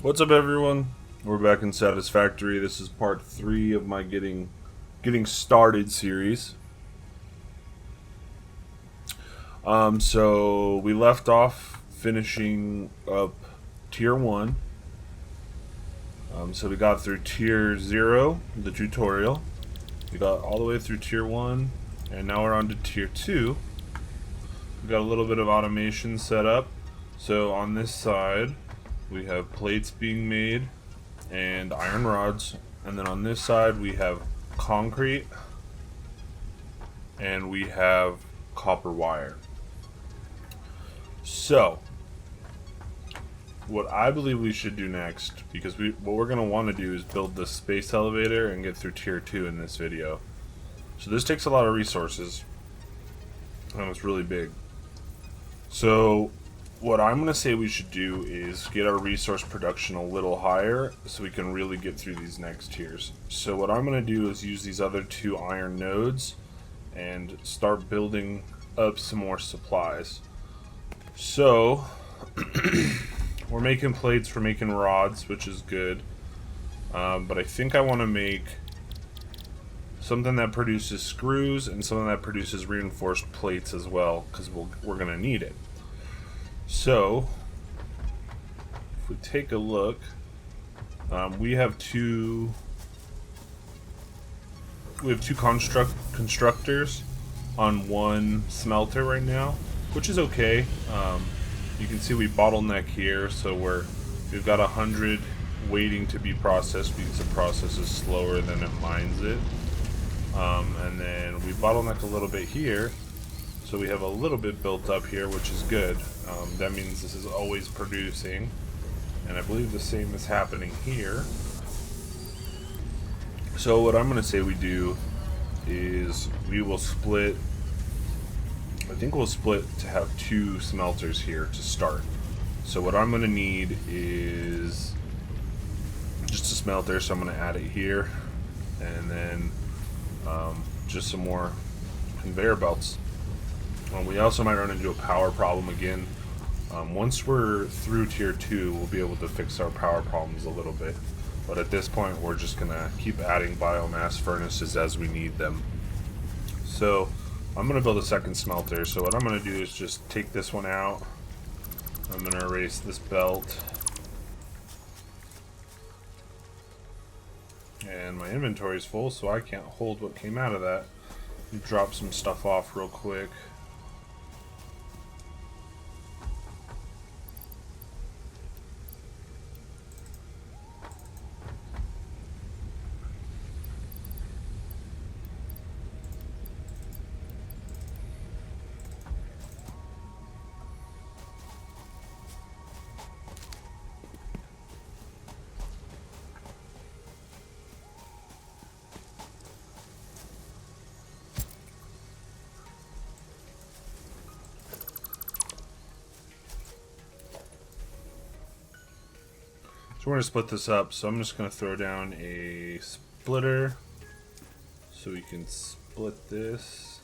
What's up, everyone? We're back in Satisfactory. This is part 3 of my getting started series. So we left off finishing up tier 1. So we got through tier 0, the tutorial. We got all the way through tier 1, and now we're on to tier 2. We got a little bit of automation set up. So on this side, we have plates being made and iron rods, and then on this side we have concrete and we have copper wire. So what I believe we should do next, because what we're going to want to do is build the space elevator and get through tier 2 in this video. So this takes a lot of resources and it's really big. So what I'm going to say we should do is get our resource production a little higher so we can really get through these next tiers. So what I'm going to do is use these other 2 iron nodes and start building up some more supplies. So we're making plates, we're making rods, which is good. But I think I want to make something that produces screws and something that produces reinforced plates as well, because we're going to need it. So, if we take a look, we have two constructors on one smelter right now, which is okay. You can see we bottleneck here, so we've got 100 waiting to be processed because the process is slower than it mines it. And then we bottleneck a little bit here. So we have a little bit built up here, which is good. That means this is always producing. And I believe the same is happening here. So what I'm going to say we do is we will split. I think we'll split to have 2 smelters here to start. So what I'm going to need is just a smelter, so I'm going to add it here. And then just some more conveyor belts. We also might run into a power problem again. Once we're through tier 2, we'll be able to fix our power problems a little bit. But at this point, we're just going to keep adding biomass furnaces as we need them. So I'm going to build a second smelter. So what I'm going to do is just take this one out. I'm going to erase this belt. And my inventory is full, so I can't hold what came out of that. Drop some stuff off real quick. So we're going to split this up, so I'm just going to throw down a splitter so we can split this.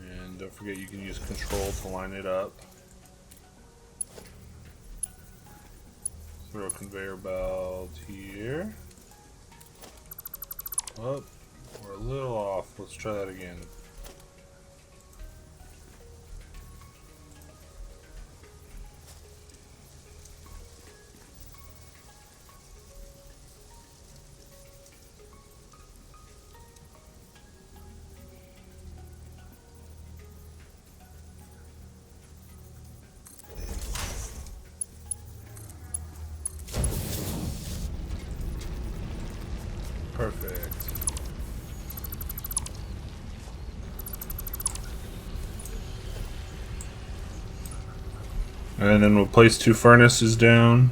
And don't forget you can use control to line it up. Throw a conveyor belt here. Oh, we're a little off. Let's try that again. Perfect. And then we'll place 2 furnaces down.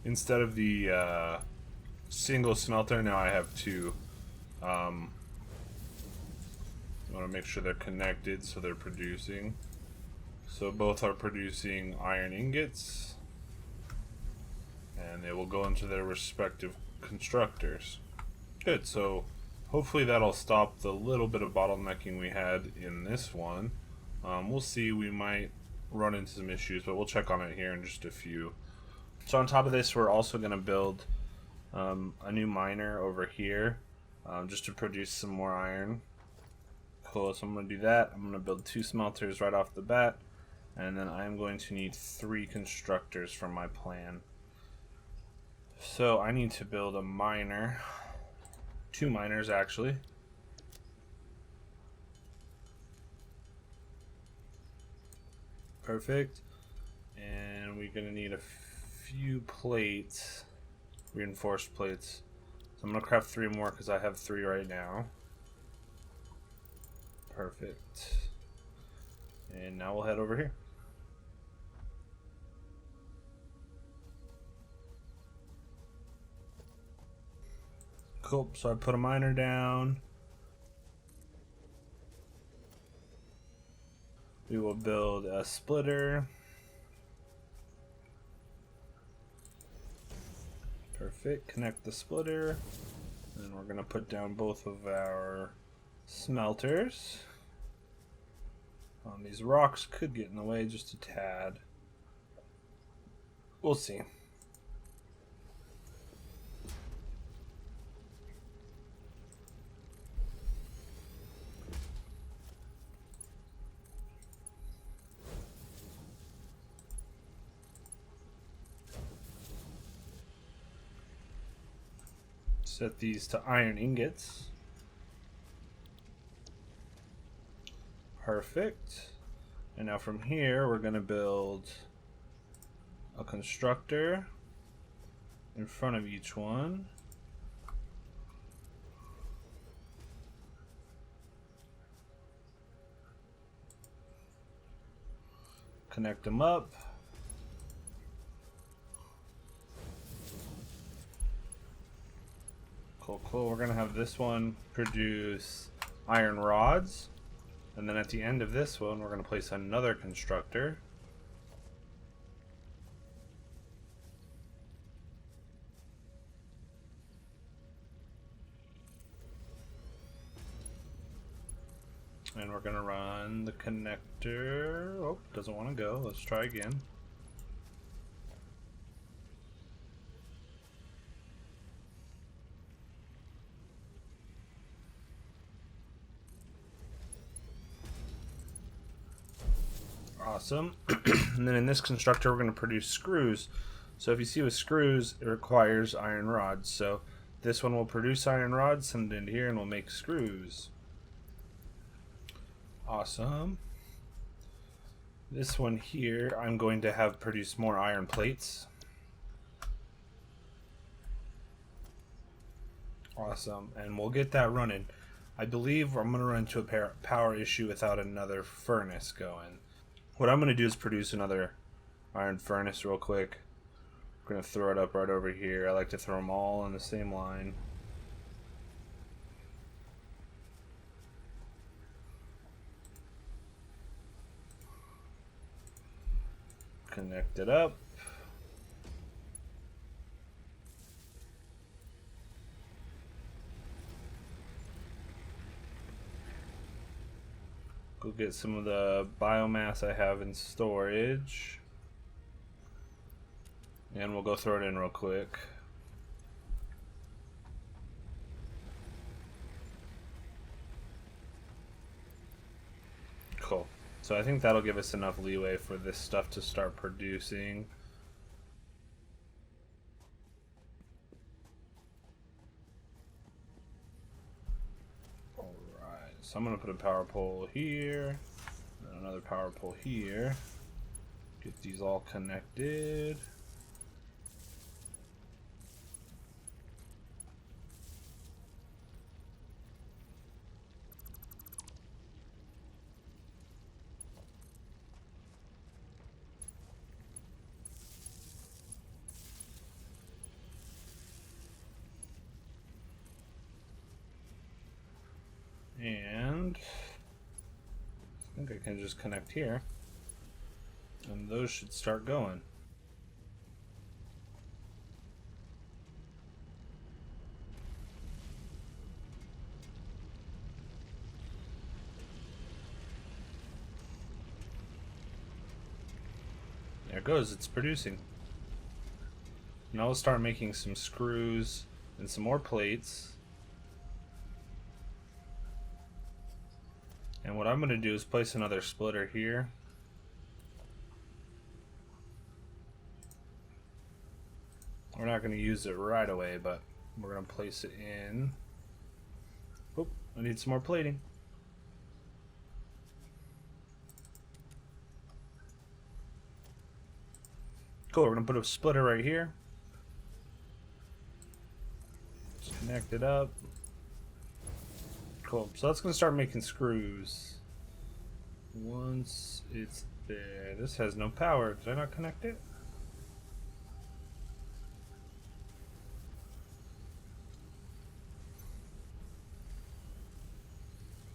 instead of the single smelter, now I have two. I want to make sure they're connected so they're producing. So both are producing iron ingots, and they will go into their respective constructors. Good, so hopefully that'll stop the little bit of bottlenecking we had in this one. We'll see, we might run into some issues, but we'll check on it here in just a few. So on top of this, we're also going to build a new miner over here, just to produce some more iron. Cool, so I'm going to do that. I'm going to build 2 smelters right off the bat, and then I'm going to need 3 constructors for my plan. So I need to build a miner, 2 miners actually. Perfect. And we're going to need a few plates, reinforced plates. So I'm going to craft 3 more because I have 3 right now. Perfect. And now we'll head over here. Cool, so I put a miner down. We will build a splitter. Perfect, connect the splitter. And we're gonna put down both of our smelters. These rocks could get in the way just a tad. We'll see. Set these to iron ingots. Perfect. And now from here, we're going to build a constructor in front of each one. Connect them up. Cool, cool. We're going to have this one produce iron rods. And then at the end of this one, we're going to place another constructor. And we're going to run the connector. Oh, doesn't want to go. Let's try again. Awesome. And then in this constructor, we're going to produce screws. So if you see with screws, it requires iron rods. So this one will produce iron rods, send it into here, and we'll make screws. Awesome. This one here, I'm going to have produce more iron plates. Awesome. And we'll get that running. I believe I'm going to run into a power issue without another furnace going. What I'm going to do is produce another iron furnace real quick. I'm going to throw it up right over here. I like to throw them all on the same line. Connect it up. Go get some of the biomass I have in storage. And we'll go throw it in real quick. Cool. So I think that'll give us enough leeway for this stuff to start producing. So I'm going to put a power pole here, and another power pole here. Get these all connected. And I think I can just connect here. And those should start going. There it goes, it's producing. Now we'll start making some screws and some more plates. And what I'm going to do is place another splitter here. We're not going to use it right away, but we're going to place it in. Oop, I need some more plating. Cool, we're going to put a splitter right here. Just connect it up. Cool, so that's going to start making screws. Once it's there, this has no power. Did I not connect it?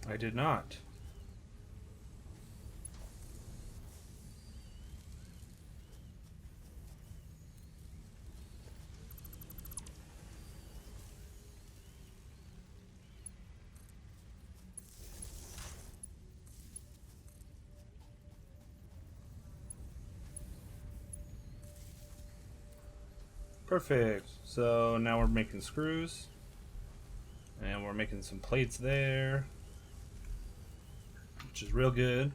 I did not. Perfect. So now we're making screws. And we're making some plates there, which is real good.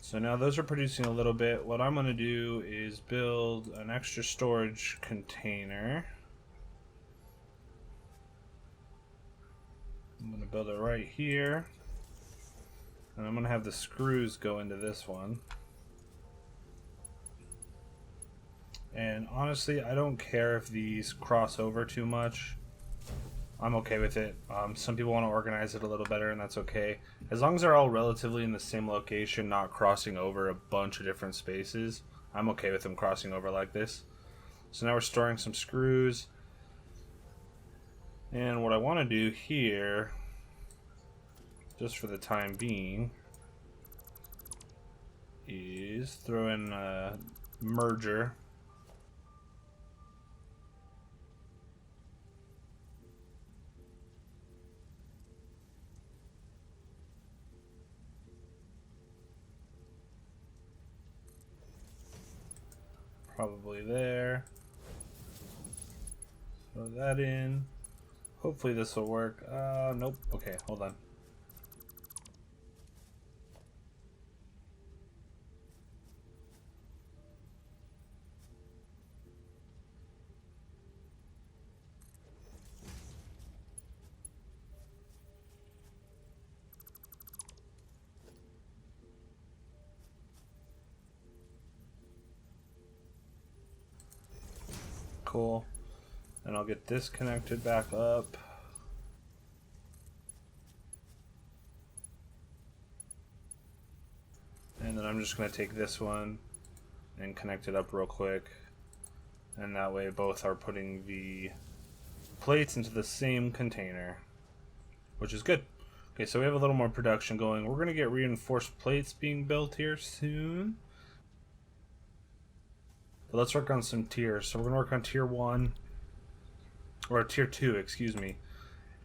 So now those are producing a little bit. What I'm going to do is build an extra storage container. I'm going to build it right here. And I'm going to have the screws go into this one. And honestly, I don't care if these cross over too much. I'm okay with it. Some people want to organize it a little better, and that's okay. As long as they're all relatively in the same location, not crossing over a bunch of different spaces, I'm okay with them crossing over like this. So now we're storing some screws. And what I want to do here, just for the time being, is throw in a merger. Probably there. Throw that in. Hopefully this will work. Nope. Okay, hold on. Cool. And I'll get this connected back up. And then I'm just going to take this one and connect it up real quick. And that way both are putting the plates into the same container, which is good. Okay, so we have a little more production going. We're going to get reinforced plates being built here soon. But let's work on some tiers. So we're going to work on tier 1, or tier 2, excuse me.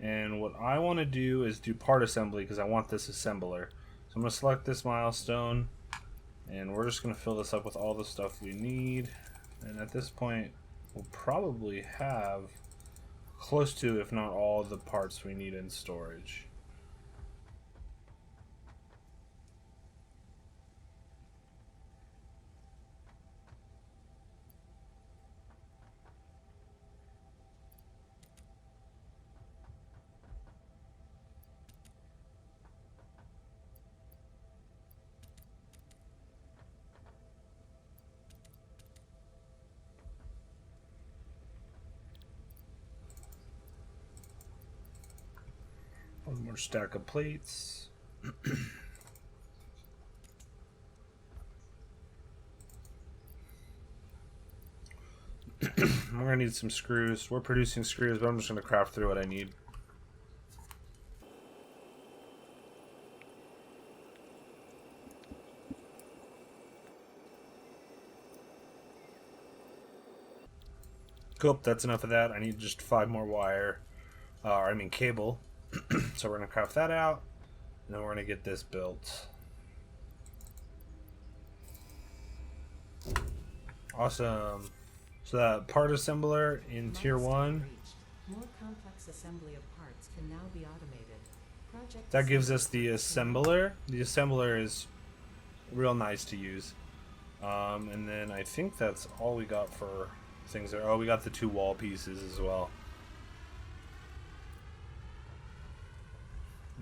And what I want to do is do part assembly because I want this assembler. So I'm going to select this milestone, and we're just going to fill this up with all the stuff we need. And at this point, we'll probably have close to, if not all, the parts we need in storage. One more stack of plates. We're going to need some screws. We're producing screws, but I'm just going to craft through what I need. Cool, that's enough of that. I need just 5 more wire, cable. So we're gonna craft that out, and then we're gonna get this built. Awesome. So that part assembler in tier 1, more complex assembly of parts can now be automated. That gives us the assembler. The assembler is real nice to use. And then I think that's all we got for things there. Oh, we got the 2 wall pieces as well.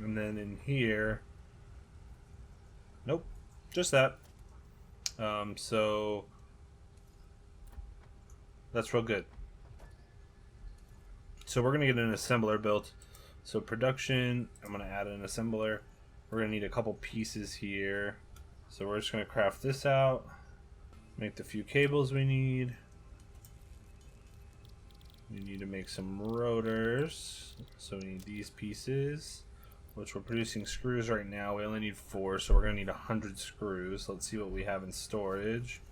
And then in here, nope, just that. So that's real good. So we're gonna get an assembler built. So production, I'm gonna add an assembler. We're gonna need a couple pieces here. So we're just gonna craft this out, make the few cables we need. We need to make some rotors. So we need these pieces, which we're producing screws right now. We only need 4, so we're gonna need 100 screws. Let's see what we have in storage.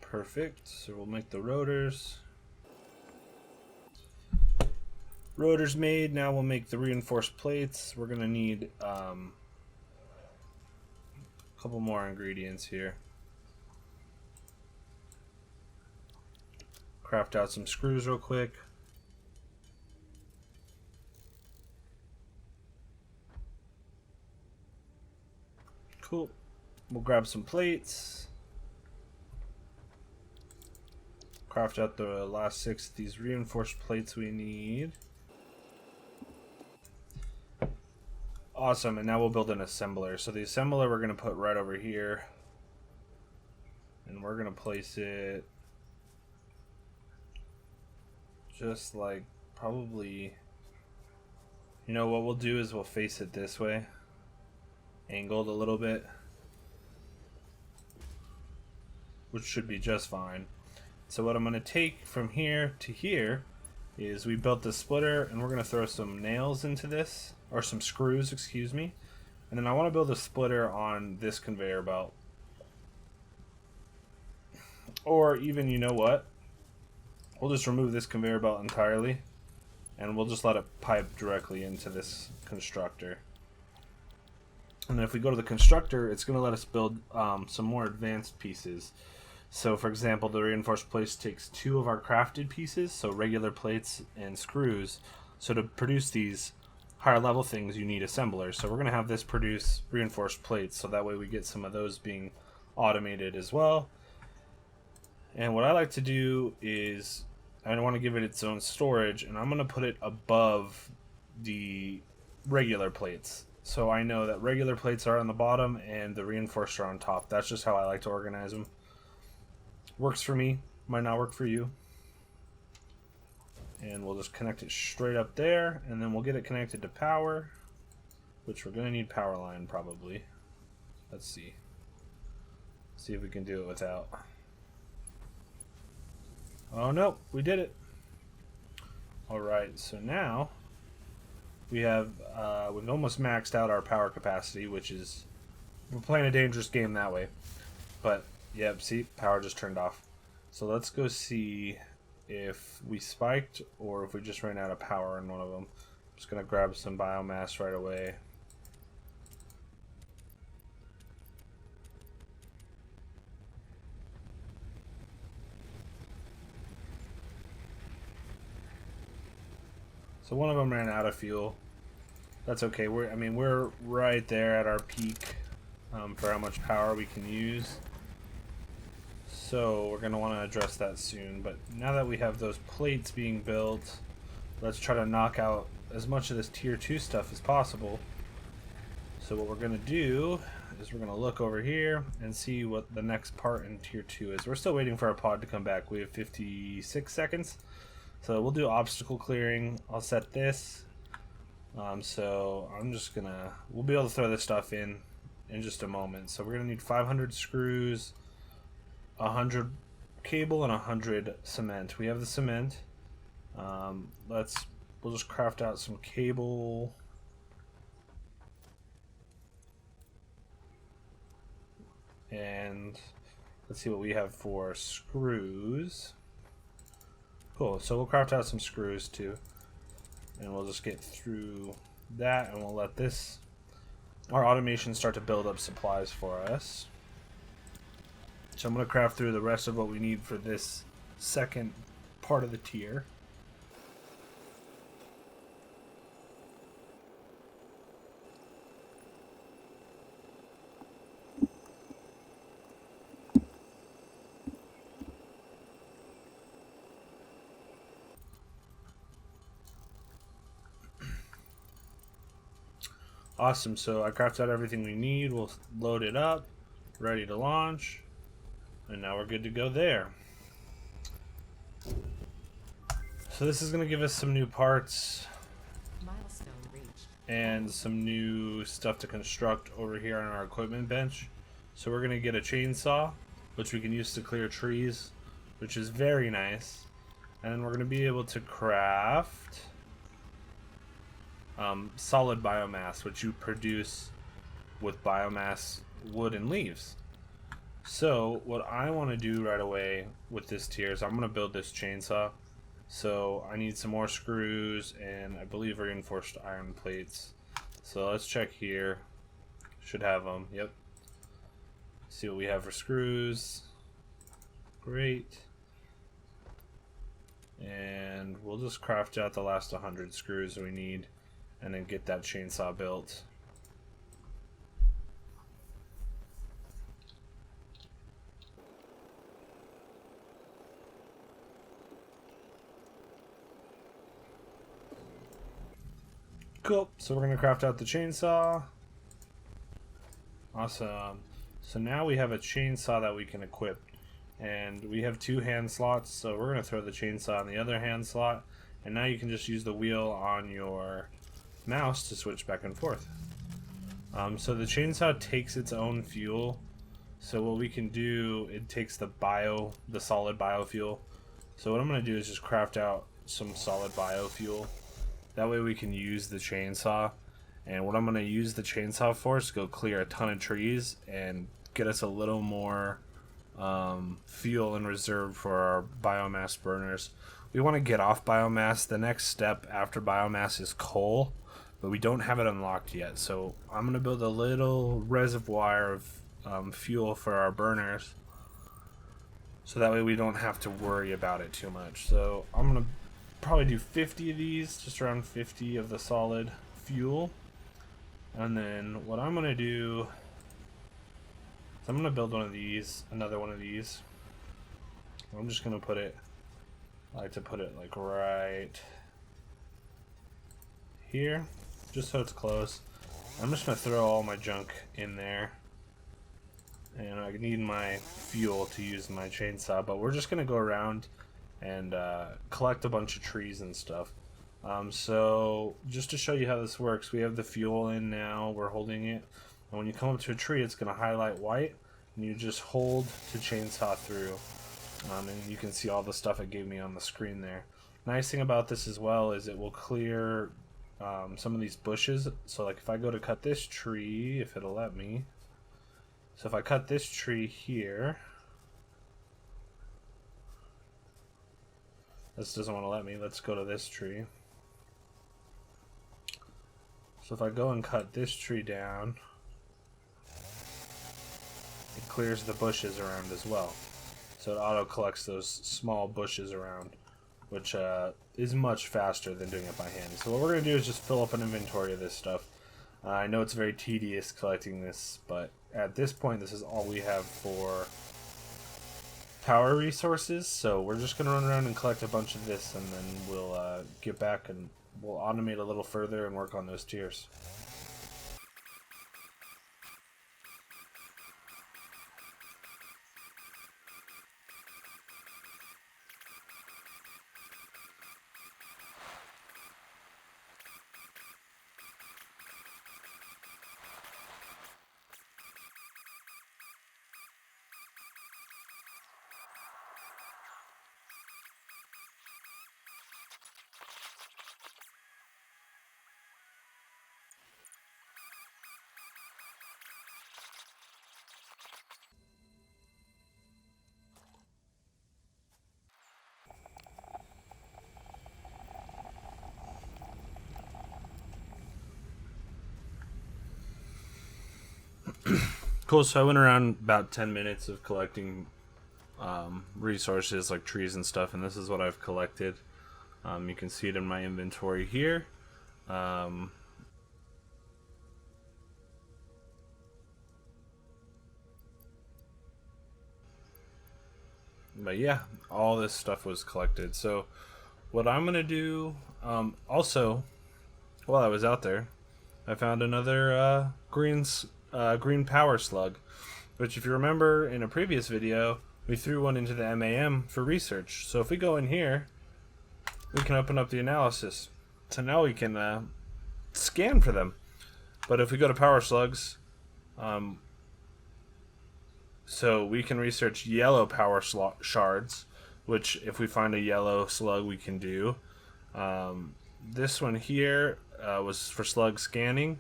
Perfect. So we'll make the rotors. Rotors made. Now we'll make the reinforced plates. We're gonna need a couple more ingredients here. Craft out some screws real quick. Cool. We'll grab some plates. Craft out the last 6 of these reinforced plates we need. Awesome, and now we'll build an assembler. So the assembler we're going to put right over here. And we're going to place it just like probably, you know what we'll do is we'll face it this way, angled a little bit, which should be just fine. So what I'm going to take from here to here is we built the splitter, and we're going to throw some nails into this, or some screws, excuse me. And then I want to build a splitter on this conveyor belt. Or even, you know what? We'll just remove this conveyor belt entirely, and we'll just let it pipe directly into this constructor. And then if we go to the constructor, it's going to let us build some more advanced pieces. So for example, the reinforced plates takes 2 of our crafted pieces, so regular plates and screws. So to produce these higher level things, you need assemblers. So we're going to have this produce reinforced plates, so that way we get some of those being automated as well. And what I like to do is I want to give it its own storage, and I'm going to put it above the regular plates. So I know that regular plates are on the bottom and the reinforced are on top. That's just how I like to organize them. Works for me, might not work for you. And we'll just connect it straight up there, and then we'll get it connected to power, which we're going to need power line probably. Let's see. See if we can do it without. Oh no, we did it. Alright, so now we have we've almost maxed out our power capacity, which is, we're playing a dangerous game that way. But yep, see, power just turned off. So let's go see if we spiked or if we just ran out of power in one of them. I'm just gonna grab some biomass right away. So one of them ran out of fuel. That's okay. We're right there at our peak for how much power we can use. So we're going to want to address that soon. But now that we have those plates being built, let's try to knock out as much of this tier 2 stuff as possible. So what we're going to do is we're going to look over here and see what the next part in tier 2 is. We're still waiting for our pod to come back. We have 56 seconds. So we'll do obstacle clearing. I'll set this. So I'm just going to, we'll be able to throw this stuff in just a moment. So we're going to need 500 screws, 100 cable, and 100 cement. We have the cement. We'll just craft out some cable. And Let's see what we have for screws. Cool, so we'll craft out some screws too. And we'll just get through that, and we'll let this, our automation, start to build up supplies for us. So I'm going to craft through the rest of what we need for this second part of the tier. Awesome, so I crafted out everything we need. We'll load it up, ready to launch, and now we're good to go there. So this is going to give us some new parts Milestone reached. and some new stuff to construct over here on our equipment bench. So we're going to get a chainsaw, which we can use to clear trees, which is very nice. And then we're going to be able to craft solid biomass, which you produce with biomass, wood, and leaves. So what I want to do right away with this tier is I'm going to build this chainsaw. So I need some more screws and I believe reinforced iron plates. So let's check here. Should have them. Yep. See what we have for screws. Great. And we'll just craft out the last 100 screws we need and then get that chainsaw built. Cool, so we're going to craft out the chainsaw. Awesome. So now we have a chainsaw that we can equip. And we have 2 hand slots, so we're going to throw the chainsaw in the other hand slot. And now you can just use the wheel on your mouse to switch back and forth. So the chainsaw takes its own fuel. So what we can do, it takes the solid biofuel. So what I'm going to do is just craft out some solid biofuel. That way we can use the chainsaw. And what I'm going to use the chainsaw for is to go clear a ton of trees and get us a little more fuel in reserve for our biomass burners. We want to get off biomass. The next step after biomass is coal, but we don't have it unlocked yet. So I'm going to build a little reservoir of fuel for our burners, so that way we don't have to worry about it too much. So I'm going to probably do 50 of these, just around 50 of the solid fuel. And then what I'm going to do is I'm going to build one of these, another one of these. I'm just going to put it, I like to put it like right here, just so it's close. I'm just going to throw all my junk in there. And I need my fuel to use my chainsaw, but we're just going to go around and collect a bunch of trees and stuff. So just to show you how this works, we have the fuel in now, we're holding it, and when you come up to a tree it's going to highlight white, and you just hold to chainsaw through, and you can see all the stuff it gave me on the screen there. Nice thing about this as well is it will clear some of these bushes. So like if I go to cut this tree, if it'll let me, so if I cut this tree here, this doesn't want to let me, let's go to this tree. So if I go and cut this tree down, it clears the bushes around as well. So it auto collects those small bushes around, which is much faster than doing it by hand. So what we're going to do is just fill up an inventory of this stuff. I know it's very tedious collecting this, but at this point this is all we have for power resources. So we're just going to run around and collect a bunch of this, and then we'll get back and we'll automate a little further and work on those tiers. Cool, so I went around about 10 minutes of collecting resources like trees and stuff, and this is what I've collected. You can see it in my inventory here. But yeah, all this stuff was collected. So what I'm gonna do, also, while I was out there, I found another green power slug, which if you remember in a previous video, we threw one into the MAM for research. So if we go in here, we can open up the analysis. So now we can scan for them. But if we go to power slugs, so we can research yellow power shards, which if we find a yellow slug we can do. This one here was for slug scanning,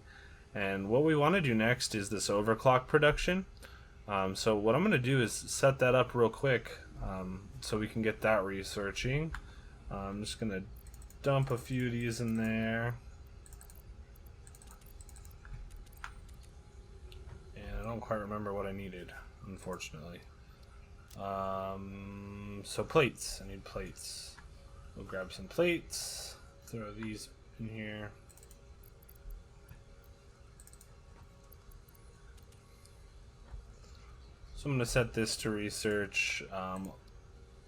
and what we want to do next is this overclock production. So what I'm going to do is set that up real quick so we can get that researching. I'm just going to dump a few of these in there. And I don't quite remember what I needed, unfortunately. So plates. I need plates. We'll grab some plates. Throw these in here. So I'm going to set this to research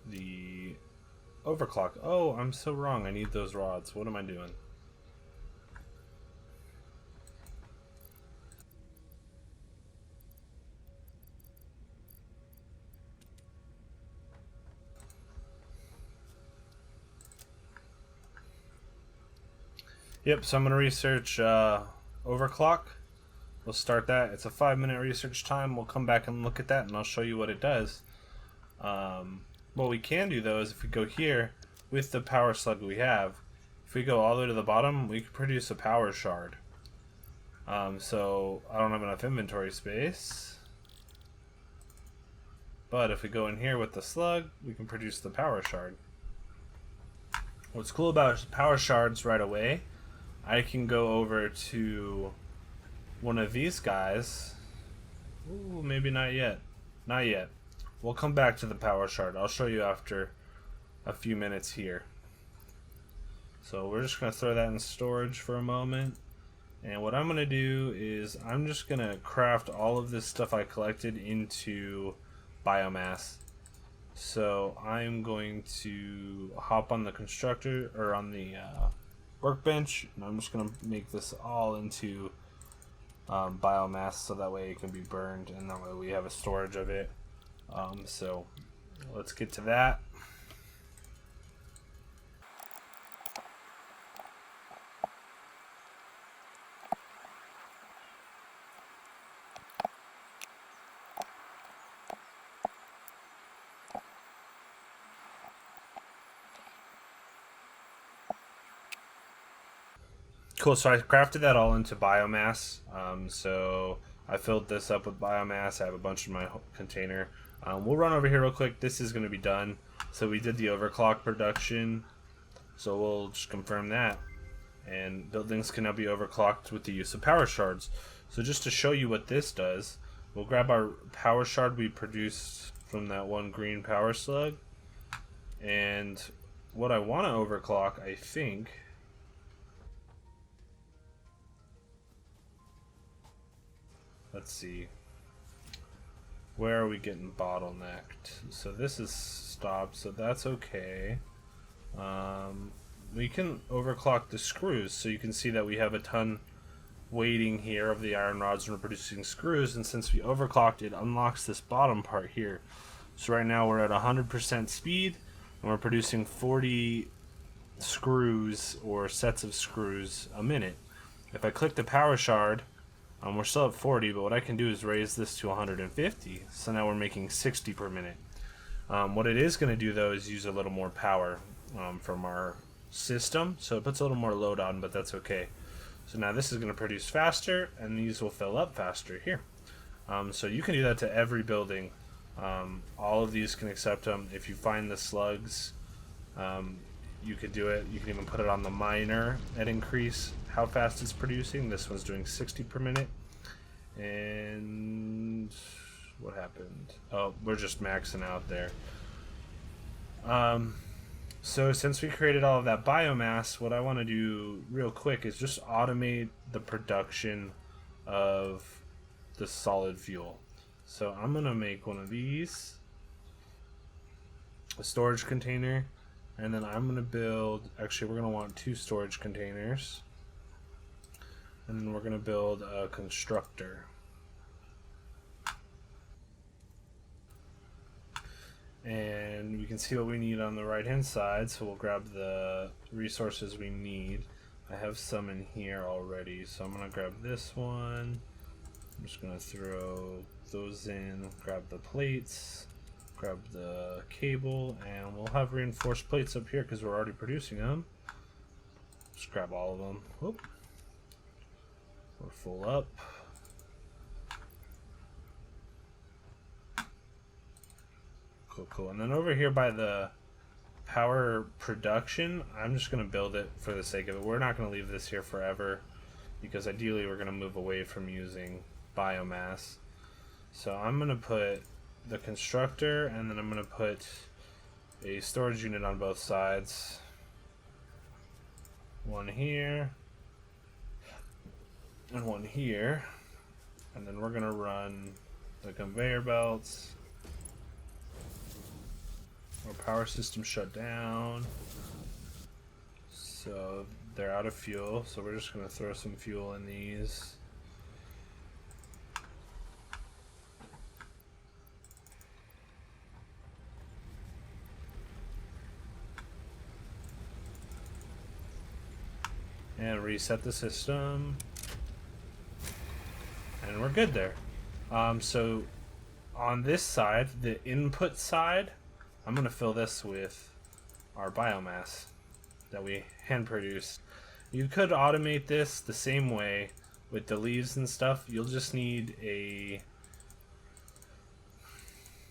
the overclock. Oh, I'm so wrong. I need those rods. What am I doing? Yep, so I'm going to research overclock. We'll start that. It's a 5-minute research time. We'll come back and look at that, and I'll show you what it does. What we can do, though, is if we go here with the power slug we have, if we go all the way to the bottom, we can produce a power shard. So I don't have enough inventory space. But if we go in here with the slug, we can produce the power shard. What's cool about power shards right away, I can go over to one of these guys. Ooh, maybe not yet. Not yet. We'll come back to the power shard. I'll show you after a few minutes here. So we're just going to throw that in storage for a moment. And what I'm going to do is I'm just going to craft all of this stuff I collected into biomass. So I'm going to hop on the constructor, or on the workbench, and I'm just going to make this all into biomass, so that way it can be burned, and that way we have a storage of it. So let's get to that. Cool, so I crafted that all into biomass. So I filled this up with biomass. I have a bunch in my container. We'll run over here real quick. This is going to be done. So we did the overclock production. So we'll just confirm that. And buildings can now be overclocked with the use of power shards. So just to show you what this does, we'll grab our power shard we produced from that one green power slug. And what I want to overclock, I think... Let's see. Where are we getting bottlenecked? So this is stopped, so that's okay. We can overclock the screws, so you can see that we have a ton waiting here of the iron rods, and we're producing screws, and since we overclocked, it unlocks this bottom part here. So right now we're at 100% speed, and we're producing 40 screws, or sets of screws, a minute. If I click the power shard, we're still at 40, but what I can do is raise this to 150. So now we're making 60 per minute. What it is going to do, though, is use a little more power from our system. So it puts a little more load on, but that's okay. So now this is going to produce faster, and these will fill up faster here. So you can do that to every building. All of these can accept them. If you find the slugs, you could do it. You can even put it on the miner and increase how fast it's producing. This one's doing 60 per minute. And what happened? Oh, we're just maxing out there. So since we created all of that biomass, what I want to do real quick is just automate the production of the solid fuel. So I'm going to make one of these, a storage container, and then I'm going to build, actually we're going to want 2 storage containers, and then we're going to build a constructor. And we can see what we need on the right hand side, so we'll grab the resources we need. I have some in here already, so I'm going to grab this one. I'm just going to throw those in, grab the plates, grab the cable, and we'll have reinforced plates up here because we're already producing them. Just grab all of them. Whoop. We're full up. Cool. And then over here by the power production, I'm just going to build it for the sake of it. We're not going to leave this here forever because ideally we're going to move away from using biomass. So I'm going to put the constructor, and then I'm going to put a storage unit on both sides. One here and one here. And then we're going to run the conveyor belts. Our power system shut down, so they're out of fuel, so we're just going to throw some fuel in these. And reset the system, and we're good there. So on this side, the input side, I'm going to fill this with our biomass that we hand produced. You could automate this the same way with the leaves and stuff. You'll just need a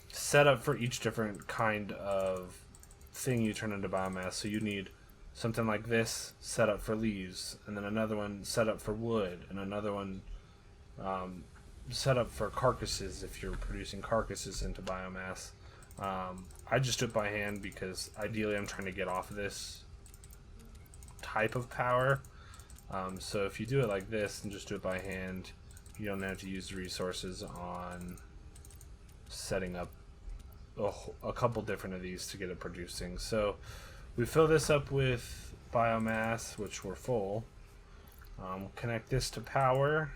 setup for each different kind of thing you turn into biomass. So you need something like this set up for leaves, and then another one set up for wood, and another one set up for carcasses if you're producing carcasses into biomass. I just do it by hand because ideally I'm trying to get off of this type of power. So if you do it like this and just do it by hand, you don't have to use the resources on setting up a couple different of these to get it producing. So we fill this up with biomass, which we're full. Connect this to power,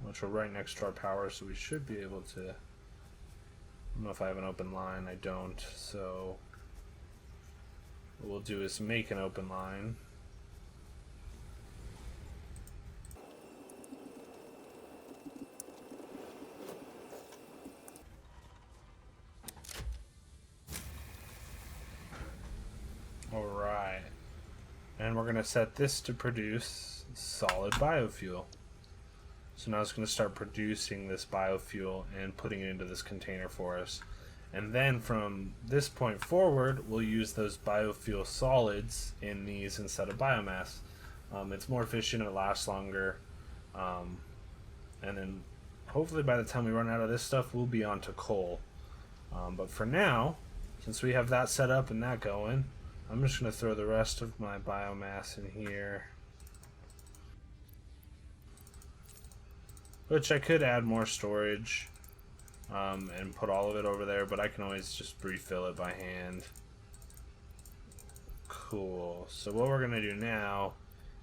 which we're right next to our power, so we should be able to. I don't know if I have an open line. I don't. So what we'll do is make an open line. Alright. And we're going to set this to produce solid biofuel. So now it's going to start producing this biofuel and putting it into this container for us. And then from this point forward, we'll use those biofuel solids in these instead of biomass. It's more efficient, it lasts longer. And then hopefully by the time we run out of this stuff, we'll be on to coal. But for now, since we have that set up and that going, I'm just going to throw the rest of my biomass in here. Which I could add more storage and put all of it over there, but I can always just refill it by hand. Cool. So what we're going to do now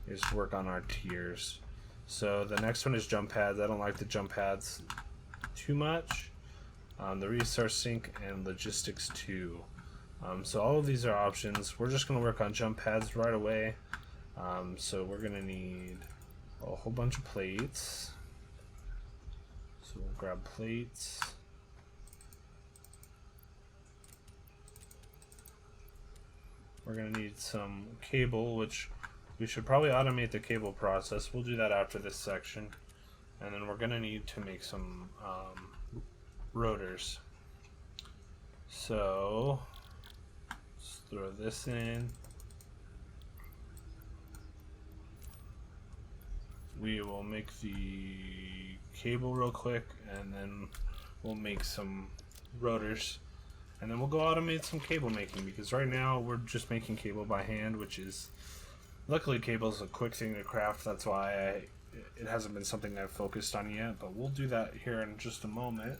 is work on our tiers. So the next one is jump pads. I don't like the jump pads too much. The resource sink and logistics too. So all of these are options. We're just going to work on jump pads right away. So we're going to need a whole bunch of plates. So we'll grab plates. We're going to need some cable, which we should probably automate the cable process. We'll do that after this section. And then we're going to need to make some rotors. So let's throw this in. we will make the cable real quick, and then we'll make some rotors, and then we'll go automate some cable making, because right now we're just making cable by hand, which is, luckily cable is a quick thing to craft. That's why it hasn't been something I've focused on yet, but we'll do that here in just a moment.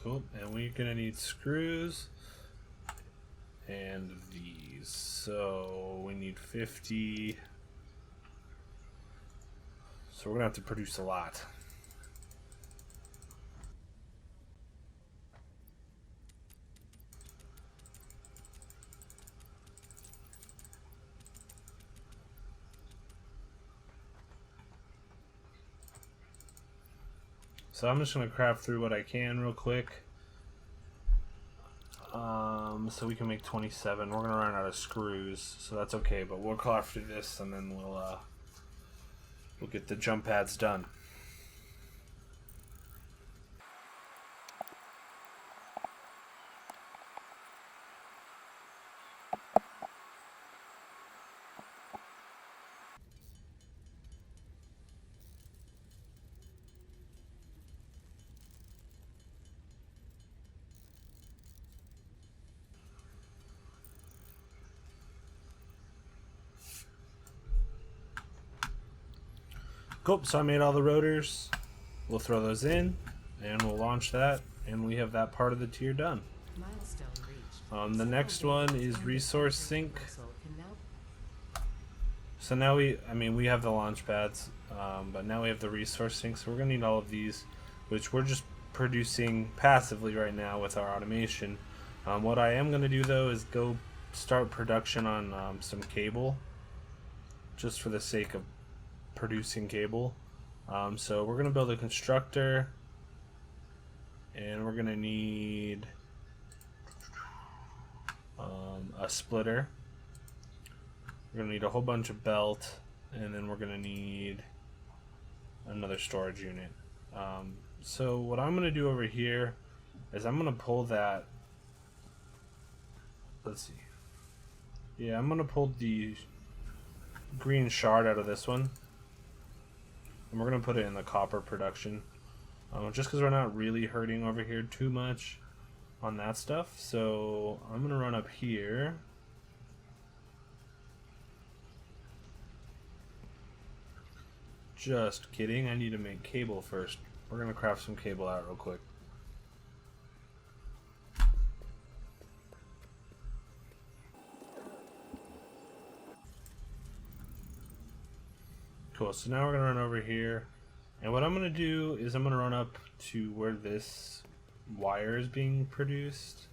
Cool, and we're gonna need screws and these. So we need 50. So we're gonna have to produce a lot. So I'm just gonna craft through what I can real quick. So we can make 27. We're gonna run out of screws, so that's okay. But we'll craft through this, and then we'll get the jump pads done. Cool, so I made all the rotors. We'll throw those in, and we'll launch that, and we have that part of the tier done. Milestone reached. The next one is resource sync. Can now So now we have the launch pads, but now we have the resource sync, so we're going to need all of these, which we're just producing passively right now with our automation. What I am going to do, though, is go start production on some cable, just for the sake of producing cable. So we're going to build a constructor, and we're going to need a splitter. We're going to need a whole bunch of belt, and then we're going to need another storage unit. So what I'm going to do over here is I'm going to pull that, let's see, yeah, I'm going to pull the green shard out of this one, and we're going to put it in the copper production, just because we're not really hurting over here too much on that stuff. So I'm going to run up here. Just kidding, I need to make cable first. We're going to craft some cable out real quick. Cool, so now we're going to run over here, and what I'm going to do is I'm going to run up to where this wire is being produced.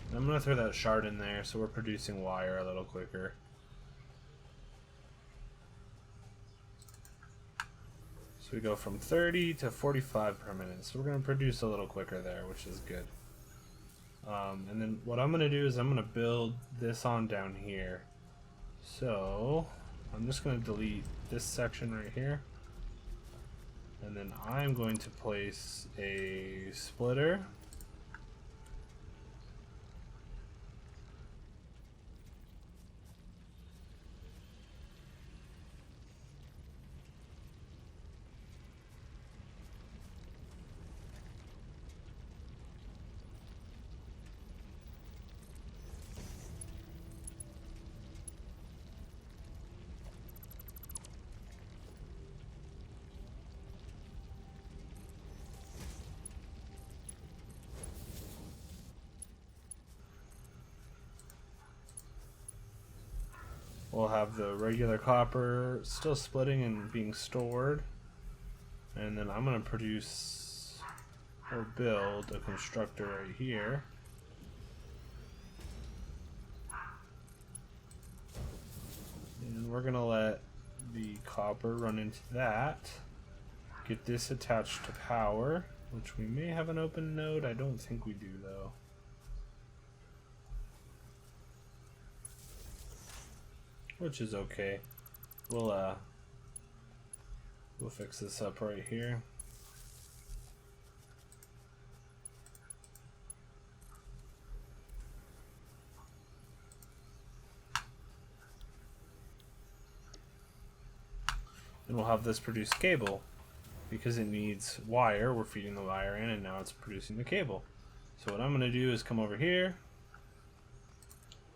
And I'm going to throw that shard in there so we're producing wire a little quicker. So we go from 30 to 45 per minute, so we're going to produce a little quicker there, which is good. And then what I'm going to do is I'm going to build this on down here. So I'm just going to delete this section right here, and then I'm going to place a splitter. We'll have the regular copper still splitting and being stored. And then I'm going to produce or build a constructor right here. And we're going to let the copper run into that. Get this attached to power, which we may have an open node. I don't think we do, though. Which is okay. We'll fix this up right here. and we'll have this produce cable. Because it needs wire, we're feeding the wire in, and now it's producing the cable. So what I'm going to do is come over here,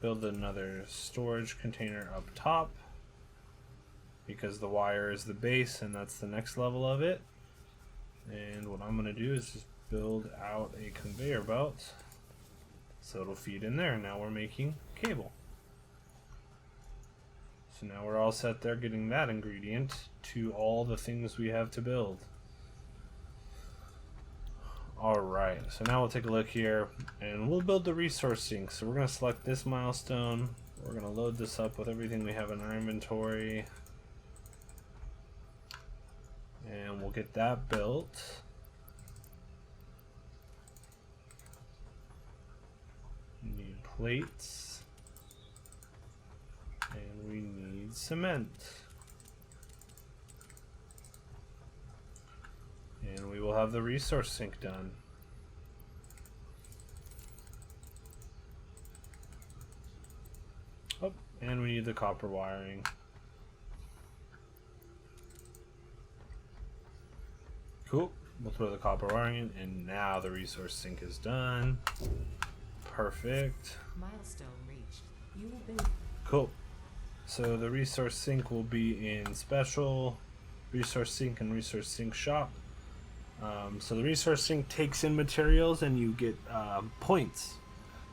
build another storage container up top, because the wire is the base and that's the next level of it. And what I'm going to do is just build out a conveyor belt so it'll feed in there. Now we're making cable. So now we're all set there, getting that ingredient to all the things we have to build. Alright, so now we'll take a look here and we'll build the resource sink. So we're going to select this milestone. We're going to load this up with everything we have in our inventory. And we'll get that built. We need plates. And we need cement. And we will have the resource sink done. Oh, and we need the copper wiring. Cool. We'll throw the copper wiring in, and now the resource sink is done. Perfect. Milestone reached. You have been. Cool. So the resource sink will be in special, resource sink, and resource sink shop. So the resource sink takes in materials, and you get points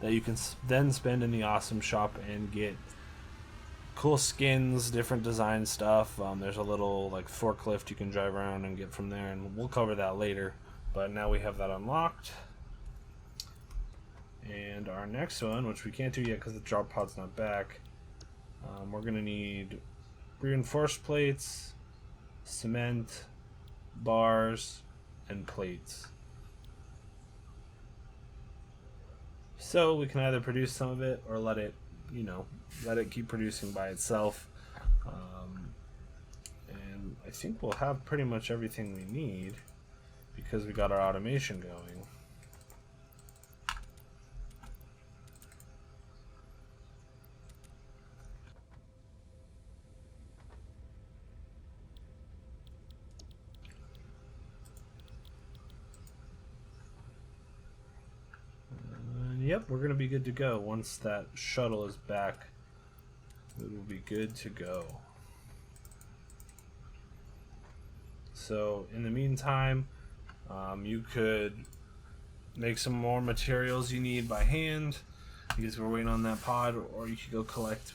that you can then spend in the awesome shop and get cool skins, different design stuff. There's a little like forklift you can drive around and get from there, and we'll cover that later. But now we have that unlocked. And our next one, which we can't do yet because the drop pod's not back, we're gonna need reinforced plates, cement, bars, and plates. So we can either produce some of it or let it keep producing by itself. And I think we'll have pretty much everything we need because we got our automation going. Yep, we're gonna be good to go. Once that shuttle is back, it will be good to go. So in the meantime, you could make some more materials you need by hand because we're waiting on that pod, or you could go collect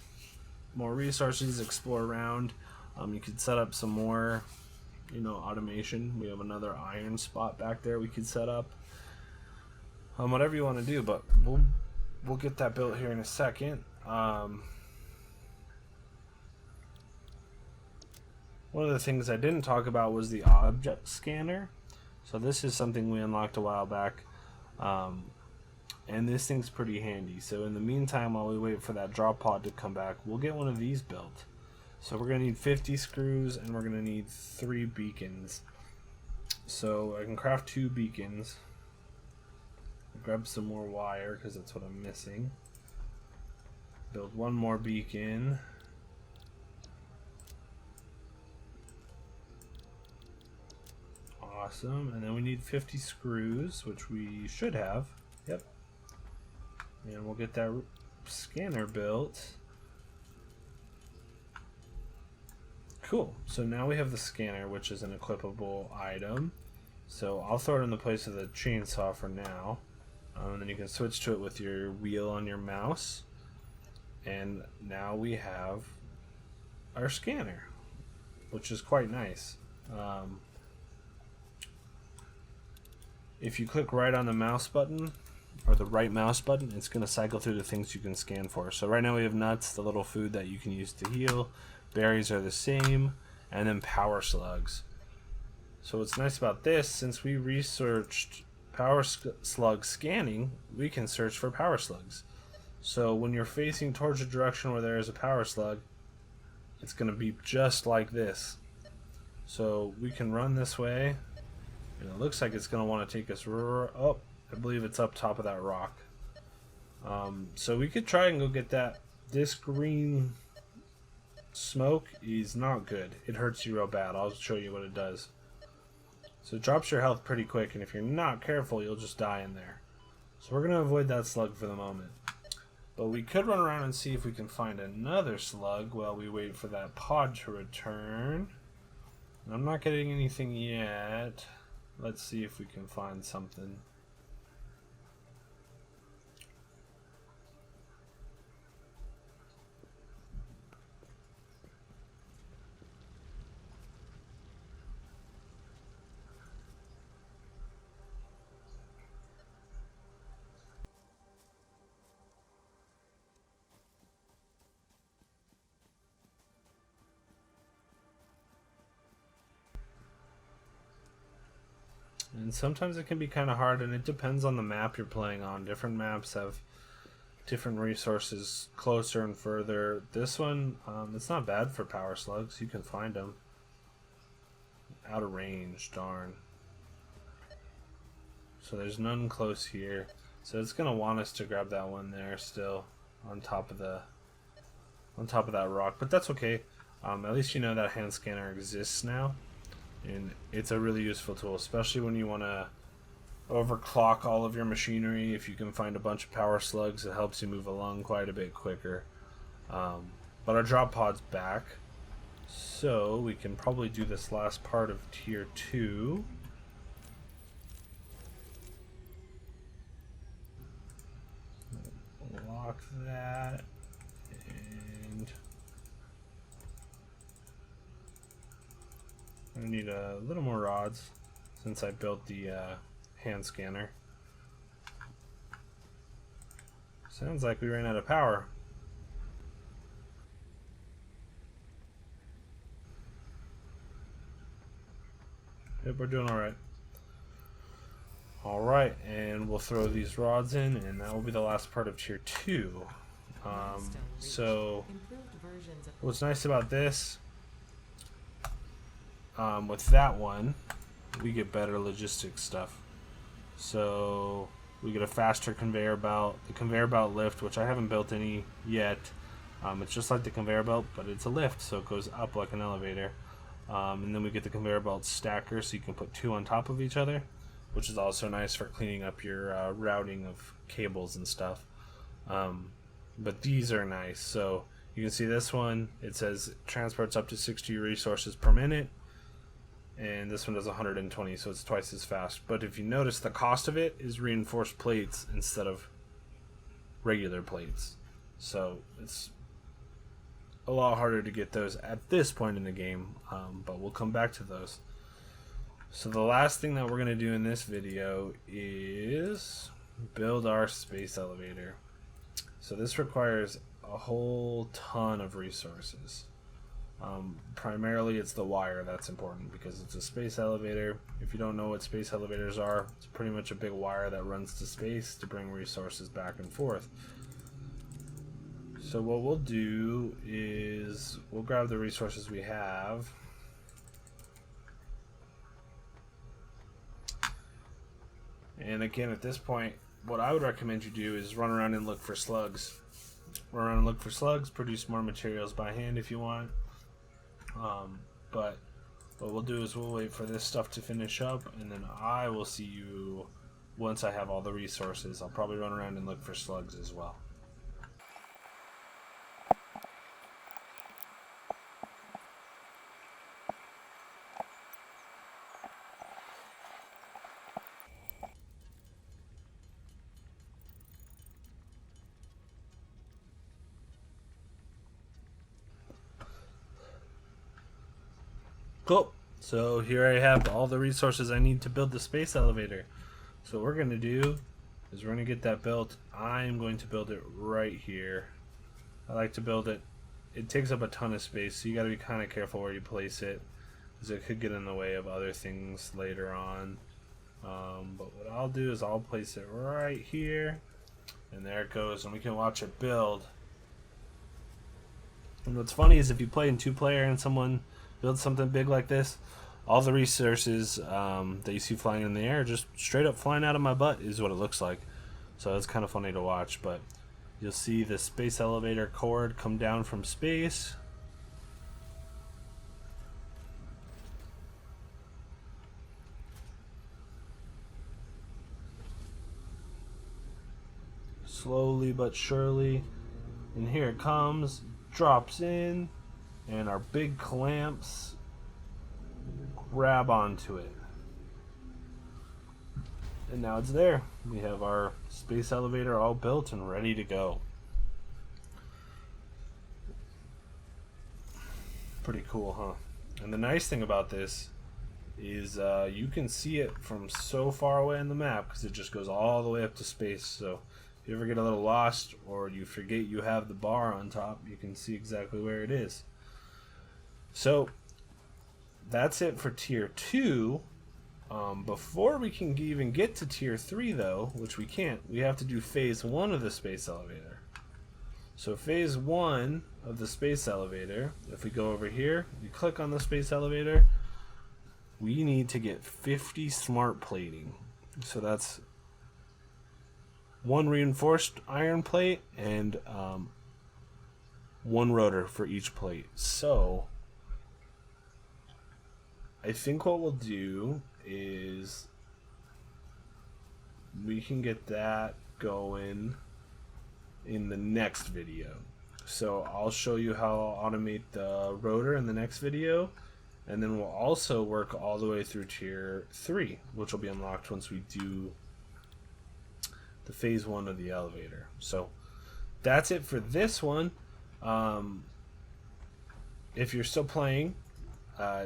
more resources, explore around. You could set up some more, automation. We have another iron spot back there we could set up. Whatever you want to do, but we'll get that built here in a second. One of the things I didn't talk about was the object scanner. So this is something we unlocked a while back, and this thing's pretty handy. So in the meantime, while we wait for that drop pod to come back, we'll get one of these built. So we're going to need 50 screws, and we're going to need 3 beacons. So I can craft 2 beacons. Grab some more wire because that's what I'm missing. Build 1 more beacon. Awesome. And then we need 50 screws, which we should have. Yep. And we'll get that scanner built. Cool. So now we have the scanner, which is an equipable item. So I'll throw it in the place of the chainsaw for now. And then you can switch to it with your wheel on your mouse. And now we have our scanner, which is quite nice. If you click right on the mouse button, or the right mouse button, it's going to cycle through the things you can scan for. So right now we have nuts, the little food that you can use to heal. Berries are the same. And then power slugs. So what's nice about this, since we researched power slug scanning, we can search for power slugs. So when you're facing towards a direction where there is a power slug, it's going to be just like this. So we can run this way, and it looks like it's going to want to take us up. I believe it's up top of that rock. So we could try and go get this green smoke is not good. It hurts you real bad. I'll show you what it does. So it drops your health pretty quick, and if you're not careful, you'll just die in there. So we're going to avoid that slug for the moment. But we could run around and see if we can find another slug while we wait for that pod to return. And I'm not getting anything yet. Let's see if we can find something. And sometimes it can be kind of hard, and it depends on the map you're playing on. Different maps have different resources closer and further. This one, it's not bad for power slugs. You can find them. Out of range, darn. So there's none close here. So it's gonna want us to grab that one there still on top of that rock, but that's okay. At least you know that hand scanner exists now. And it's a really useful tool, especially when you want to overclock all of your machinery. If you can find a bunch of power slugs, it helps you move along quite a bit quicker. But our drop pod's back, so we can probably do this last part of tier 2. Lock that. I need a little more rods since I built the hand scanner. Sounds like we ran out of power. Yep, we're doing alright. Alright, and we'll throw these rods in, and that will be the last part of tier 2. So, what's nice about this, with that one, we get better logistics stuff. So we get a faster conveyor belt, the conveyor belt lift, which I haven't built any yet. It's just like the conveyor belt, but it's a lift, so it goes up like an elevator. And then we get the conveyor belt stacker, so you can put 2 on top of each other, which is also nice for cleaning up your routing of cables and stuff. But these are nice. So you can see this one, it says transports up to 60 resources per minute. And this one does 120, so it's twice as fast. But if you notice, the cost of it is reinforced plates instead of regular plates. So it's a lot harder to get those at this point in the game, but we'll come back to those. So the last thing that we're going to do in this video is build our space elevator. So this requires a whole ton of resources. Primarily it's the wire that's important because it's a space elevator. If you don't know what space elevators are, it's pretty much a big wire that runs to space to bring resources back and forth. So what we'll do is we'll grab the resources we have. And again, at this point, what I would recommend you do is run around and look for slugs. Run around and look for slugs, produce more materials by hand if you want. But what we'll do is we'll wait for this stuff to finish up, and then I will see you once I have all the resources. I'll probably run around and look for slugs as well. Cool. So here I have all the resources I need to build the space elevator. So what we're going to do is we're going to get that built. I'm going to build it right here. I like to build it. It takes up a ton of space, so you got to be kind of careful where you place it, because it could get in the way of other things later on. But what I'll do is I'll place it right here, and there it goes, and we can watch it build. And what's funny is if you play in 2-player and someone build something big like this, all the resources that you see flying in the air just straight up flying out of my butt is what it looks like. So it's kind of funny to watch, but you'll see the space elevator cord come down from space, slowly but surely. And here it comes, drops in, and our big clamps grab onto it. And now it's there. We have our space elevator all built and ready to go. Pretty cool, huh? And the nice thing about this is you can see it from so far away on the map because it just goes all the way up to space. So if you ever get a little lost or you forget you have the bar on top, you can see exactly where it is. So that's it for tier 2. Before we can even get to tier 3 though, which we can't, we have to do phase 1 of the space elevator. So phase 1 of the space elevator, if we go over here, you click on the space elevator, we need to get 50 smart plating. So that's 1 reinforced iron plate and 1 rotor for each plate. So I think what we'll do is we can get that going in the next video. So I'll show you how I'll automate the rotor in the next video, and then we'll also work all the way through tier 3, which will be unlocked once we do the phase 1 of the elevator. So that's it for this one. If you're still playing,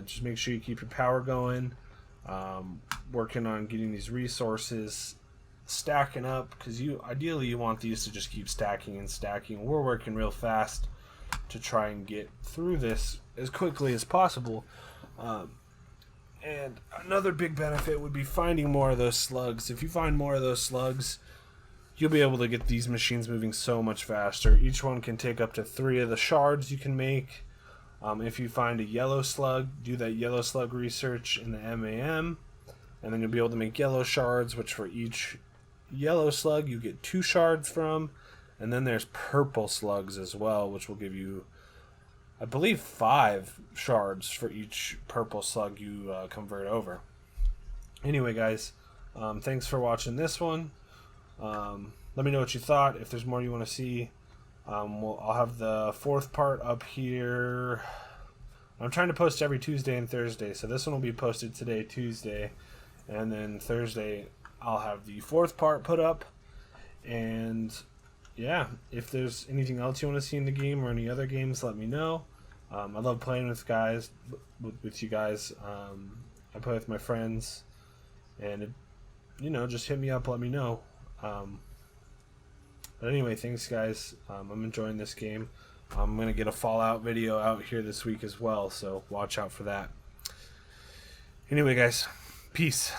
just make sure you keep your power going, working on getting these resources stacking up, because ideally you want these to just keep stacking and stacking. We're working real fast to try and get through this as quickly as possible. And another big benefit would be finding more of those slugs. If you find more of those slugs, you'll be able to get these machines moving so much faster. Each one can take up to 3 of the shards you can make. If you find a yellow slug, do that yellow slug research in the MAM, and then you'll be able to make yellow shards, which for each yellow slug you get 2 shards from. And then there's purple slugs as well, which will give you, I believe, 5 shards for each purple slug you convert over. Anyway, guys, thanks for watching this one. Let me know what you thought. If there's more you want to see, I'll have the 4th part up here. I'm trying to post every Tuesday and Thursday, so this one will be posted today, Tuesday, and then Thursday I'll have the 4th part put up. And yeah, if there's anything else you want to see in the game or any other games, let me know. I love playing with you guys. I play with my friends, and just hit me up, let me know. But anyway, thanks guys. I'm enjoying this game. I'm going to get a Fallout video out here this week as well, so watch out for that. Anyway guys, peace.